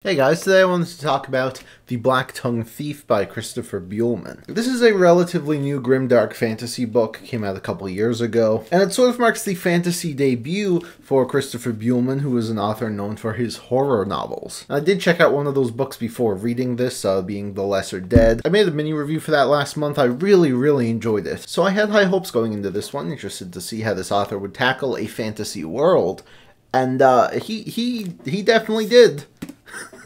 Hey guys, today I wanted to talk about The Blacktongue Thief by Christopher Buehlman. This is a relatively new Grimdark fantasy book, came out a couple years ago, and it sort of marks the fantasy debut for Christopher Buehlman, who is an author known for his horror novels. I did check out one of those books before reading this, being The Lesser Dead. I made a mini review for that last month. I really enjoyed it, so I had high hopes going into this one, interested to see how this author would tackle a fantasy world, and he definitely did.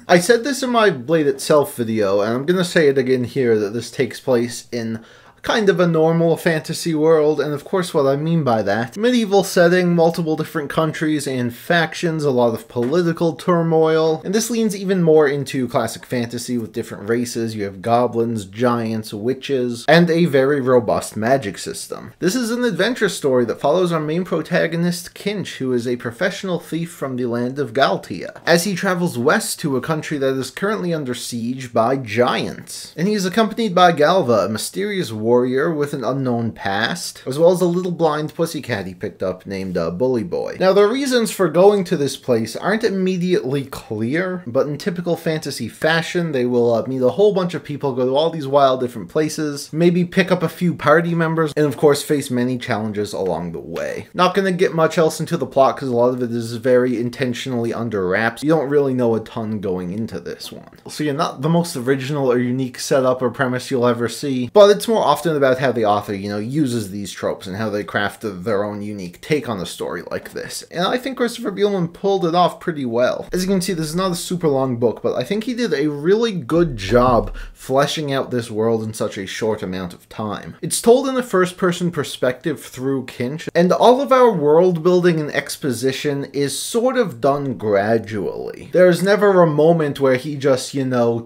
I said this in my Blade Itself video, and I'm gonna say it again here, that this takes place in kind of a normal fantasy world, and of course what I mean by that. Medieval setting, multiple different countries and factions, a lot of political turmoil, and this leans even more into classic fantasy with different races. You have goblins, giants, witches, and a very robust magic system. This is an adventure story that follows our main protagonist, Kinch, who is a professional thief from the land of Galtia, as he travels west to a country that is currently under siege by giants. And he is accompanied by Galva, a mysterious warrior with an unknown past, as well as a little blind pussycat he picked up named Bully Boy. Now, the reasons for going to this place aren't immediately clear, but in typical fantasy fashion, they will meet a whole bunch of people, go to all these wild different places, maybe pick up a few party members, and of course face many challenges along the way. Not gonna get much else into the plot because a lot of it is very intentionally under wraps. You don't really know a ton going into this one. So you're not the most original or unique setup or premise you'll ever see, but it's more often about how the author, uses these tropes and how they craft their own unique take on a story like this. And I think Christopher Buehlman pulled it off pretty well. As you can see, this is not a super long book, but I think he did a really good job fleshing out this world in such a short amount of time. It's told in a first-person perspective through Kinch, and all of our world building and exposition is sort of done gradually. There's never a moment where he just,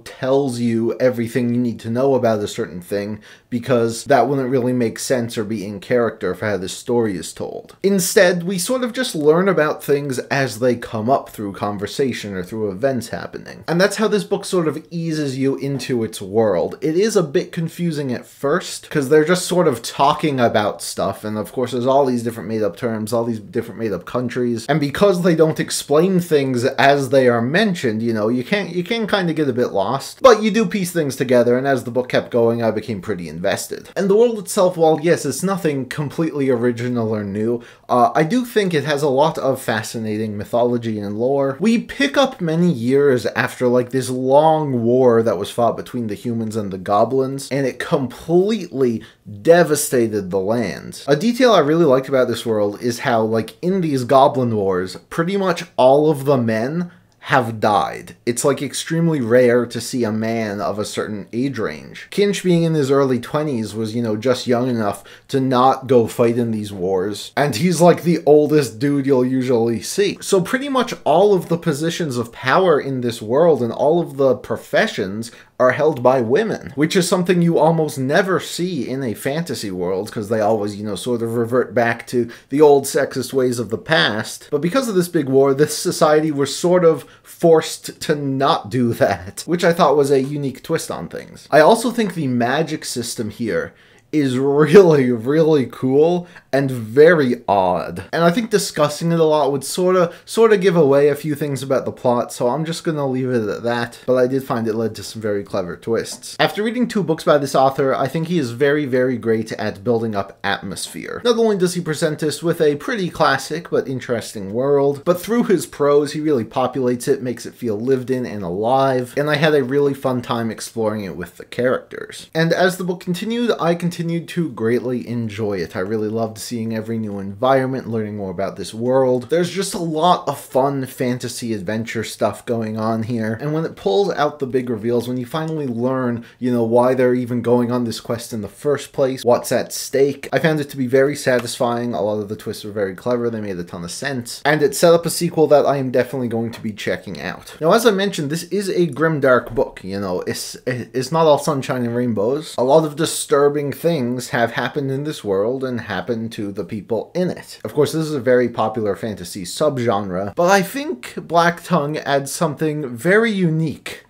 tells you everything you need to know about a certain thing, because that wouldn't really make sense or be in character for how this story is told. Instead, we sort of just learn about things as they come up through conversation or through events happening. And that's how this book sort of eases you into its world. It is a bit confusing at first, because they're just sort of talking about stuff, and of course there's all these different made-up terms, all these different made-up countries, and because they don't explain things as they are mentioned, you can kind of get a bit lost, but you do piece things together, and as the book kept going, I became pretty invested. And the world itself, while yes, it's nothing completely original or new, I do think it has a lot of fascinating mythology and lore. We pick up many years after this long war that was fought between the humans and the goblins, and it completely devastated the land. A detail I really liked about this world is how, in these goblin wars, pretty much all of the men have died. It's extremely rare to see a man of a certain age range. Kinch, being in his early 20s, was, just young enough to not go fight in these wars. And he's the oldest dude you'll usually see. So pretty much all of the positions of power in this world and all of the professions are held by women, which is something you almost never see in a fantasy world, because they always, sort of revert back to the old sexist ways of the past. But because of this big war, this society was sort of forced to not do that, which I thought was a unique twist on things. I also think the magic system here is really cool and very odd. And I think discussing it a lot would sort of give away a few things about the plot, so I'm just gonna leave it at that, but I did find it led to some very clever twists. After reading 2 books by this author, I think he is very great at building up atmosphere. Not only does he present us with a pretty classic but interesting world, but through his prose he really populates it, makes it feel lived in and alive, and I had a really fun time exploring it with the characters. And as the book continued, I continued to greatly enjoy it. I really loved seeing every new environment, learning more about this world. There's just a lot of fun fantasy adventure stuff going on here, and when it pulls out the big reveals, when you finally learn, why they're even going on this quest in the first place, what's at stake, I found it to be very satisfying. A lot of the twists were very clever, they made a ton of sense, and it set up a sequel that I am definitely going to be checking out. Now, as I mentioned, this is a grimdark book, it's not all sunshine and rainbows. A lot of disturbing things have happened in this world and happened to the people in it. Of course, this is a very popular fantasy subgenre, but I think Blacktongue adds something very unique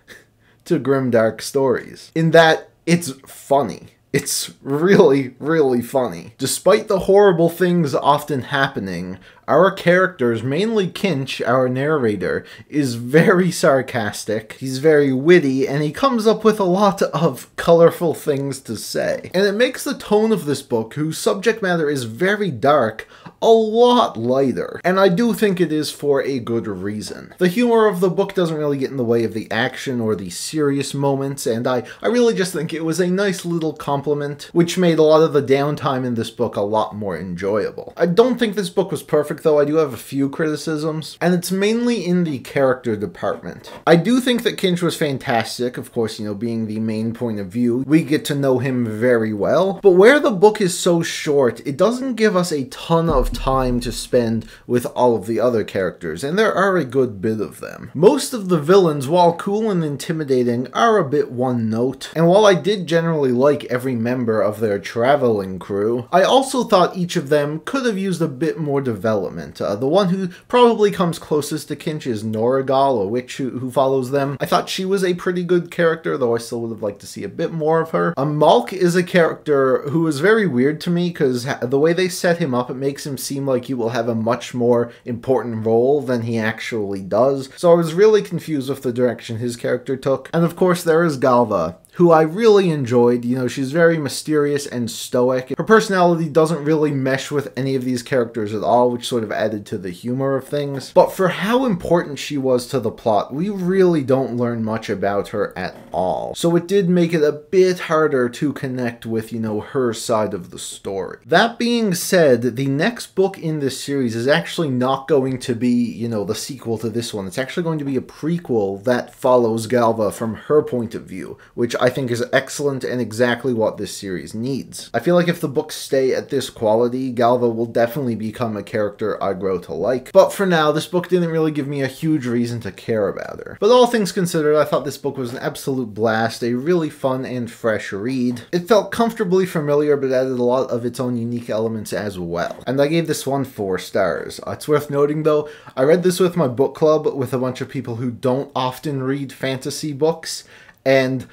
to grimdark stories, in that it's funny. It's really, really funny. Despite the horrible things often happening, our characters, mainly Kinch, our narrator, is very sarcastic, he's very witty, and he comes up with a lot of colorful things to say. And it makes the tone of this book, whose subject matter is very dark, a lot lighter. And I do think it is for a good reason. The humor of the book doesn't really get in the way of the action or the serious moments, and I really just think it was a nice little compliment, which made a lot of the downtime in this book a lot more enjoyable. I don't think this book was perfect though, I do have a few criticisms, and it's mainly in the character department. I do think that Kinch was fantastic, of course, you know, being the main point of view, we get to know him very well, but where the book is so short, it doesn't give us a ton of time to spend with all of the other characters, and there are a good bit of them. Most of the villains, while cool and intimidating, are a bit one note, and while I did generally like every member of their traveling crew, I also thought each of them could have used a bit more development. The one who probably comes closest to Kinch is Noragal, a witch who follows them. I thought she was a pretty good character, though I still would have liked to see a bit more of her. Malk is a character who is very weird to me, because the way they set him up, it makes him seem like he will have a much more important role than he actually does. So I was really confused with the direction his character took. And of course there is Galva, who I really enjoyed. You know, she's very mysterious and stoic. Her personality doesn't really mesh with any of these characters at all, which sort of added to the humor of things. But for how important she was to the plot, we really don't learn much about her at all. So it did make it a bit harder to connect with, you know, her side of the story. That being said, the next book in this series is actually not going to be, you know, the sequel to this one. It's actually going to be a prequel that follows Galva from her point of view, which I think is excellent and exactly what this series needs. I feel like if the books stay at this quality, Galva will definitely become a character I grow to like. But for now, this book didn't really give me a huge reason to care about her. But all things considered, I thought this book was an absolute blast, a really fun and fresh read. It felt comfortably familiar, but added a lot of its own unique elements as well. And I gave this one 4 stars. It's worth noting though, I read this with my book club with a bunch of people who don't often read fantasy books, and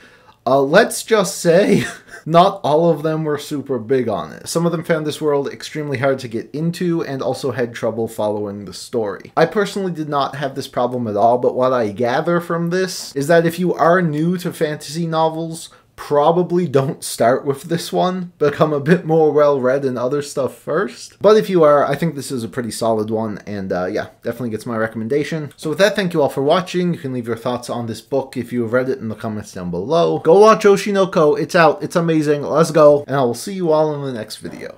let's just say, not all of them were super big on it. Some of them found this world extremely hard to get into and also had trouble following the story. I personally did not have this problem at all, but what I gather from this is that if you are new to fantasy novels, probably don't start with this one. Become a bit more well-read and other stuff first. But if you are, I think this is a pretty solid one, and yeah, definitely gets my recommendation. So with that, thank you all for watching. You can leave your thoughts on this book if you have read it in the comments down below. Go watch Oshinoko. It's out. It's amazing. Let's go. And I will see you all in the next video.